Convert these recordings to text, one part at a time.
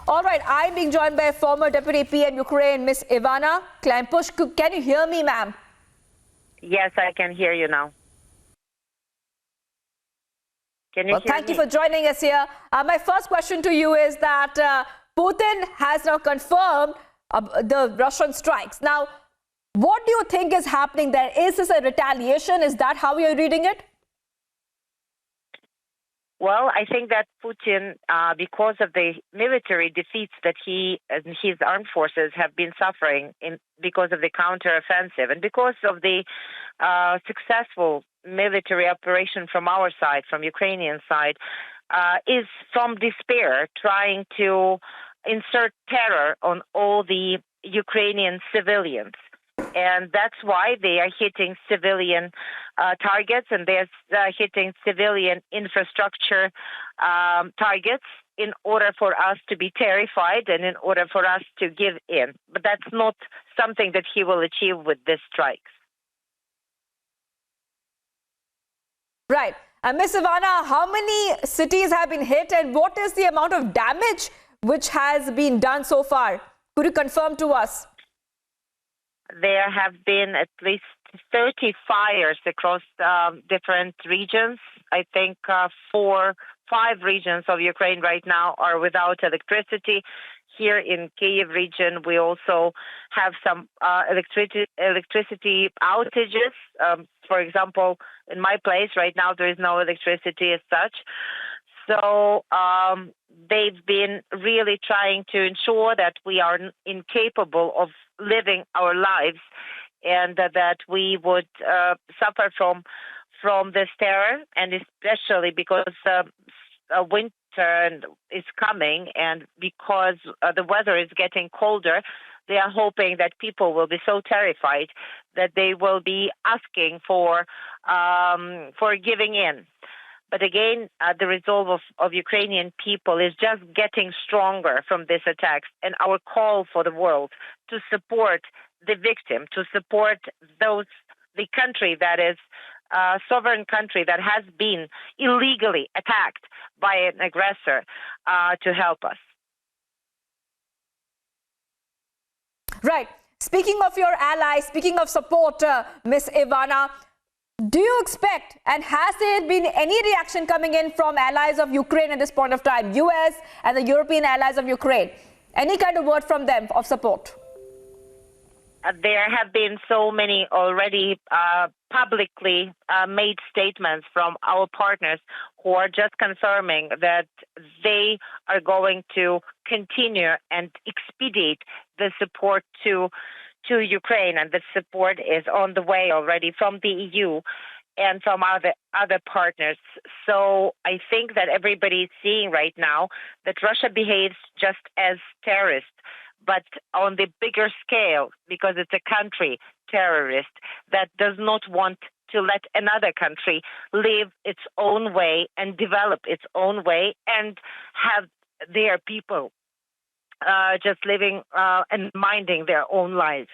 All right, I'm being joined by former Deputy PM Ukraine, Miss Ivanna Klympush. Can you hear me, ma'am? Yes, I can hear you now. Can you hear me? Thank you for joining us here. My first question to you is that Putin has now confirmed the Russian strikes. Now, what do you think is happening there? Is this a retaliation? Is that how you're reading it? Well, I think that Putin, because of the military defeats that he and his armed forces have been suffering because of the counteroffensive and because of the successful military operation from our side, from Ukrainian side, is from despair trying to insert terror on all the Ukrainian civilians. And that's why they are hitting civilian targets, and they're hitting civilian infrastructure targets in order for us to be terrified and in order for us to give in. But that's not something that he will achieve with these strikes. Right. Ms. Ivanna, how many cities have been hit and what is the amount of damage which has been done so far? Could you confirm to us? There have been at least 30 fires across different regions. I think 5 regions of Ukraine right now are without electricity. Here in Kyiv region, we also have some electricity outages. For example, in my place right now, there is no electricity as such. So they've been really trying to ensure that we are incapable of living our lives and that we would suffer from this terror, and especially because winter is coming and because the weather is getting colder, they are hoping that people will be so terrified that they will be asking for giving in. But again, the resolve of Ukrainian people is just getting stronger from these attacks, and our call for the world to support the victim, to support the country that is a sovereign country that has been illegally attacked by an aggressor, to help us. Right. Speaking of your allies, speaking of support, Ms. Ivanna, do you expect, and has there been any reaction coming in from allies of Ukraine at this point of time, US and the European allies of Ukraine? Any kind of word from them of support? There have been so many already publicly made statements from our partners who are just confirming that they are going to continue and expedite the support to Ukraine, and the support is on the way already from the EU and from other partners. So I think that everybody is seeing right now that Russia behaves just as terrorists, but on the bigger scale, because it's a country terrorist that does not want to let another country live its own way and develop its own way and have their people just living and minding their own lives.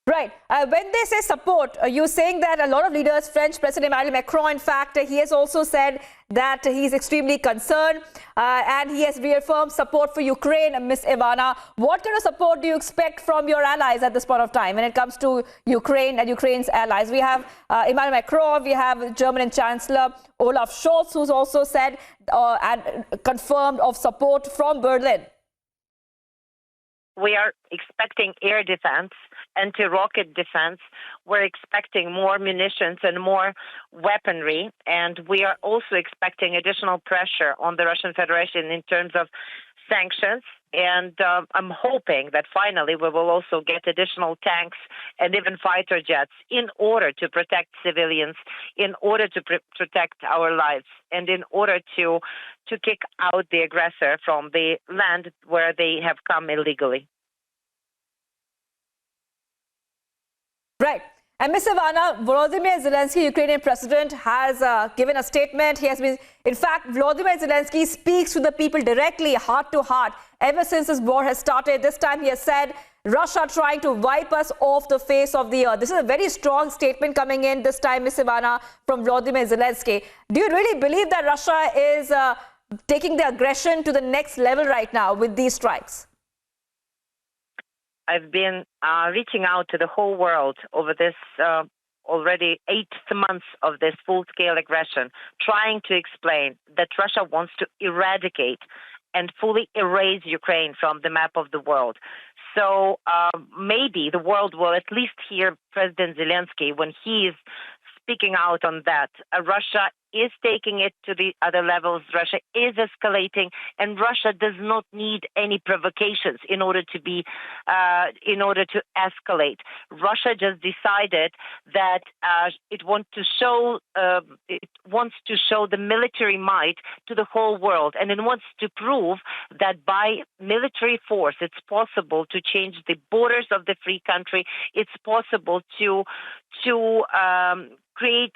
Right. When they say support, you're saying that a lot of leaders, French President Emmanuel Macron, in fact, he has also said that he's extremely concerned and he has reaffirmed support for Ukraine. Ms. Ivanna, what kind of support do you expect from your allies at this point of time when it comes to Ukraine and Ukraine's allies? We have Emmanuel Macron, we have German Chancellor Olaf Scholz, who's also said and confirmed of support from Berlin. We are expecting air defense, anti-rocket defense. We're expecting more munitions and more weaponry. And we are also expecting additional pressure on the Russian Federation in terms of sanctions. And I'm hoping that finally we will also get additional tanks and even fighter jets in order to protect civilians, in order to protect our lives, and in order to kick out the aggressor from the land where they have come illegally. Right. And Ms. Ivanna, Volodymyr Zelensky, Ukrainian president, has given a statement. He has been, in fact, Volodymyr Zelensky speaks to the people directly, heart to heart, ever since this war has started. This time he has said Russia trying to wipe us off the face of the earth. This is a very strong statement coming in this time, Ms. Ivanna, from Vladimir Zelensky. Do you really believe that Russia is taking the aggression to the next level right now with these strikes? I've been reaching out to the whole world over this already 8 months of this full-scale aggression, trying to explain that Russia wants to eradicate and fully erase Ukraine from the map of the world. So maybe the world will at least hear President Zelensky when he is speaking out on that. Russia is taking it to the other levels. Russia is escalating, and Russia does not need any provocations in order to escalate. Russia just decided that it wants to show the military might to the whole world, and it wants to prove that by military force it's possible to change the borders of the free country. It's possible to create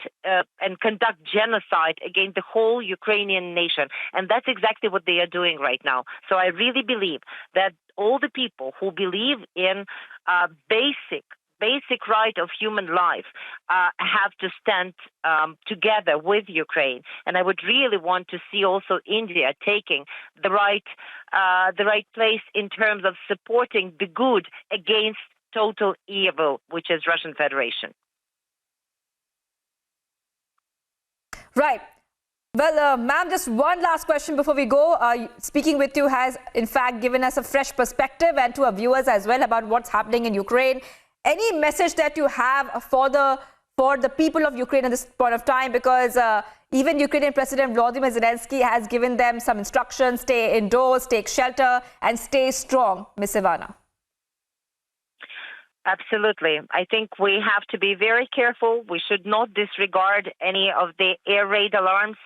and conduct genocide against the whole Ukrainian nation. And that's exactly what they are doing right now. So I really believe that all the people who believe in basic right of human life have to stand together with Ukraine. And I would really want to see also India taking the right place in terms of supporting the good against total evil, which is Russian Federation. Right. Well, ma'am, just one last question before we go. Speaking with you has, in fact, given us a fresh perspective, and to our viewers as well, about what's happening in Ukraine. Any message that you have for the people of Ukraine at this point of time? Because even Ukrainian President Vladimir Zelensky has given them some instructions: stay indoors, take shelter, and stay strong. Ms. Ivanna. Absolutely. I think we have to be very careful. We should not disregard any of the air raid alarms,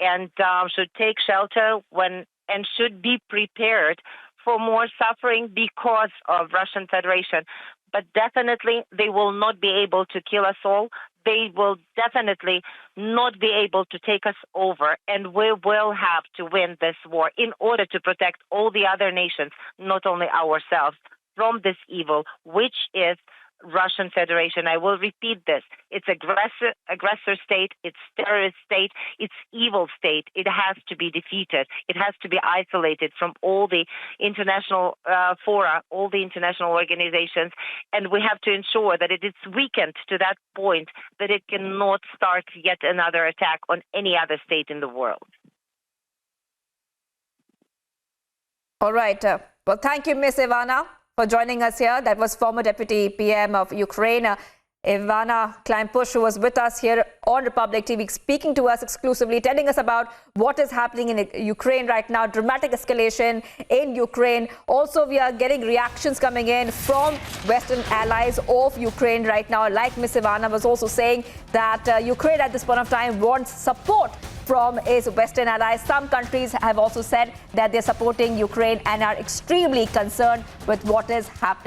and should take shelter and should be prepared for more suffering because of Russian Federation. But definitely they will not be able to kill us all. They will definitely not be able to take us over, and we will have to win this war in order to protect all the other nations, not only ourselves, from this evil, which is Russian Federation. I will repeat this. It's aggressor state, it's terrorist state, it's evil state. It has to be defeated. It has to be isolated from all the international fora, all the international organizations, and we have to ensure that it is weakened to that point that it cannot start yet another attack on any other state in the world. All right. Well, thank you, Ms. Ivanna, for joining us here. That was former Deputy PM of Ukraine, Ivanna Klympush, who was with us here on Republic TV, speaking to us exclusively, telling us about what is happening in Ukraine right now, dramatic escalation in Ukraine. Also, we are getting reactions coming in from Western allies of Ukraine right now. Like Ms. Ivanna was also saying that Ukraine at this point of time wants support from its Western allies. Some countries have also said that they're supporting Ukraine and are extremely concerned with what is happening.